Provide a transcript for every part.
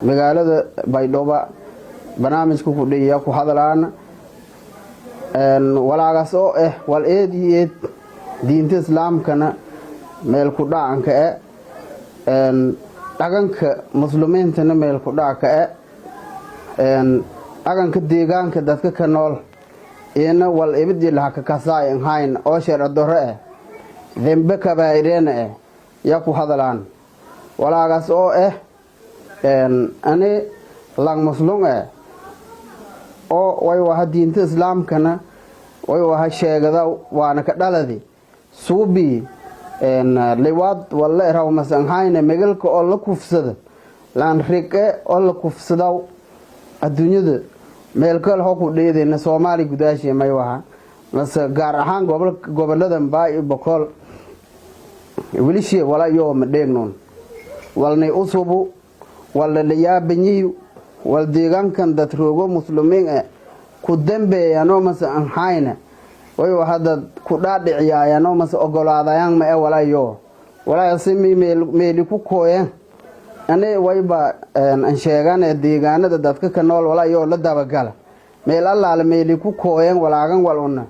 magaalada Baydhabo barnaamijku ku dhigaya ku hadlaan walaagas oo wal eed diinta islaamkana meel ku dhacanka dhaganka muslimiintana meel ku dhaca dhaganka deegaanka dadka ka nool ina wal ibdi la ka kasaayn hayn oo sheer dore dembe kabaayreena ya ku hadlaan walaagas oo ani lang muslim oo way waxa diinta islaamkana way waxa sheegada waana ka dhaladi suubi liwaad wala raw masan hayna megalka oo la kufsada laan riqe oo la kufsada adduunyada meel kale ku dheedeena Soomaali gudaashay may waxa mase gaar ahaan gobolada Baay Boqol wiilashii wala yoo ma dheegnoon walnay usubu wala liyaabniyo wal deegaankan dad roogo muslimiin ku dambeeyano masan hayna way waxa ku dhaadhiciyayano mas ogolaadayaan ma wala yoo wala simi meel ku kooyeen ane wayba aan sheegan deegaanada dadka ka nool wala yoo la dabagala meel alla meel ku kooyeen walaagan waluna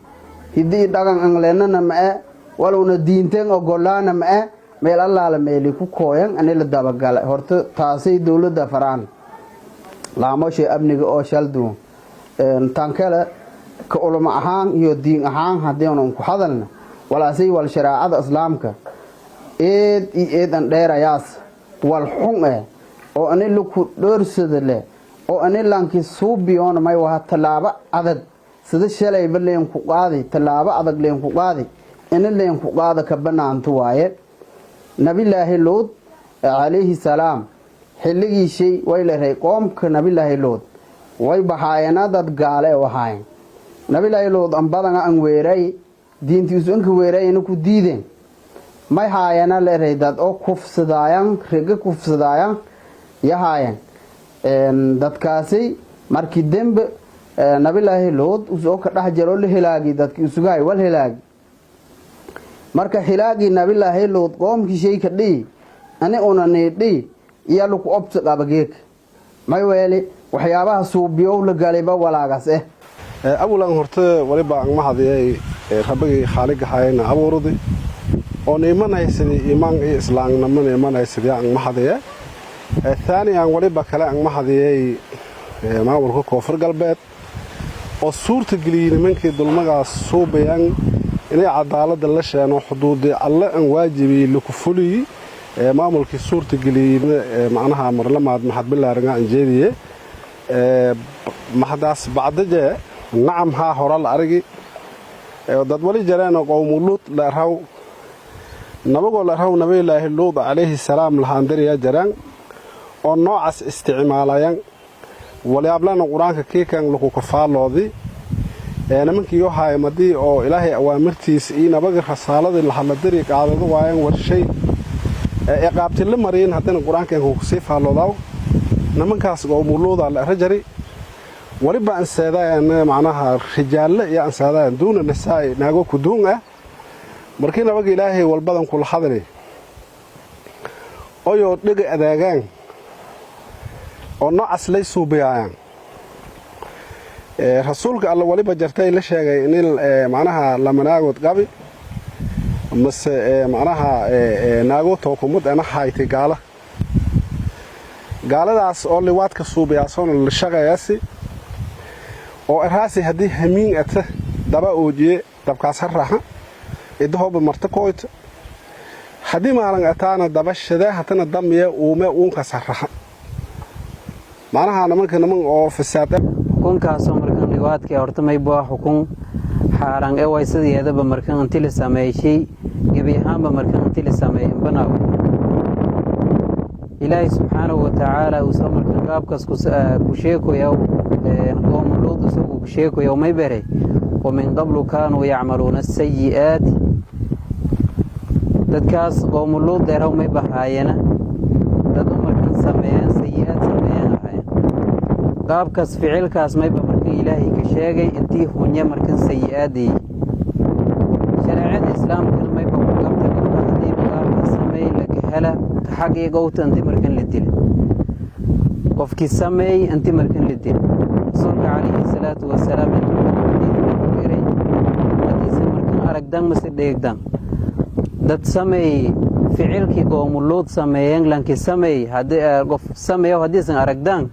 hidii dhagan aan leenana ma waluna diinteen ogolaana ma meel alla meel ku kooyeen ane la dabagala horta taasay dawladda faraan laamooshay amniga oo shaldu tan kale ka ulama ahaan iyo diin ahaan hadeen ku hadalna walaasay wal shariicada islaamka eedan dheerayaas wal xun oo ani ku doorsada leh oo ani laanki suubiyoon may waxa talaaba adag sida shalay baleen ku qaaday talaaba adag leen ku qaaday in leen ku qaada ka banaanto waaye nabi ilaahi luud alayhi salaam xilligii shay way leeyahay qoomka nabi ilaahi luud way bahaayana dad gaale wahayn nabi ilaahi luud an badan aan weeray diintiisu in ka weeray in ku diideen may haayana leeyahay dad oo kufsadayaan riga kufsadayaan yahaayeen dadkaasi markii dambe nabi ilaahi luud uu ka dhax jiro la hilaagi dadkii isugaay wal hilaagi marka hilaagi nabi ilaahi luud qoomkii shay ka dhii ani una needii iyo lagu obta qabageek may weeli waxyaabaha suubiyow la galiba walaagas abulan horta waliba aan mahadiyay rabbi khaliq hayna abuurudi oo nimanaysan iimaan iyo islaamnimada nimanaysan aan mahadiyay ثانيا aan waliba kale aan mahadiyay maamulka koonfur galbeed oo suurta galiyay nimankii dulmagaas suubayaan inay cadaalad la sheeno xuduudii alle aan waajibi lagu fuliyay maamulkii suurta galiyay macnaha marlamaad maxad bilaaran aan jeediye maxdaas bacdaje nacam ha hore la argi dad wali jareen qowmuluud la raw nabagoo la raw nabi ilaahi luud alayhi salaam lahaan dariya jaraan oo noocaas isticmaalayaan walaablan quraanka keekan lagu kafaaloodi nimankii oo haymadii oo ilaahay awaamirtiisa iyo nabaga rasaalada la hadla dariiq qaadado waayeen warshay qaabti la mareen hadana quraanka ku sii faaloodaw nimankaas qowmuluuda la rajari waliba aan saadaan macnaha rijaal iyo aan saadaan duuna nisaa naago ku duun markii nabaga ilaahay walbadan ku la hadlay oo dhiga adaagaan oo noocaas lay suubayaan rasuulka alla waliba jartay la sheegay in macnaha lamanaagood qabi mas macnaha naago tookumad ana haytay gaaladaas oo liwaadka suubayaasoon la shaqayaasi oo raasi hadii hamiin ata daba oojiye dabkaas raha idahooba marta kooyta hadii maalan ataana daba shada hatana damiya uunka sarraha macnaha niman oo fasaada kunkaas oo markan liwaadkii horta may baa xukun xaaran way sideedaba markan intii la sameeyay gabi ahaanba markan intii la sameeyay banaaw ilaahay subhanahu wa ta'ala uu soo markan qaabkaas ku sheekoyo qoom luud uu ku sheekoyo may beeray ومن قبل كانوا يعملون السيئات dadkaas qoom luud deerow may bahaayana dad markan sameeyay sayi'aad sameeyay qaabkaas ficilkaas may markan ilaahay ka sheegay intii hunya markan sayi'aadii shariicada islaamka may ku qabtay qaabkaas sameeyay la hela xaqiiqo intii markan la dilay qofkii sameeyey intii markan la dil rasuulka calayhi salaatu wasalaam hadiise markan aragdan mase dheegdan dad sameeyey ficilkii qoomuluud sameeyeen lankii sameeyey qof sameeyo hadiisan aragdan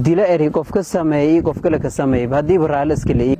dila eri qofka sameeyey qof kale ka sameeyey haddiiba raalli iska leeyihiin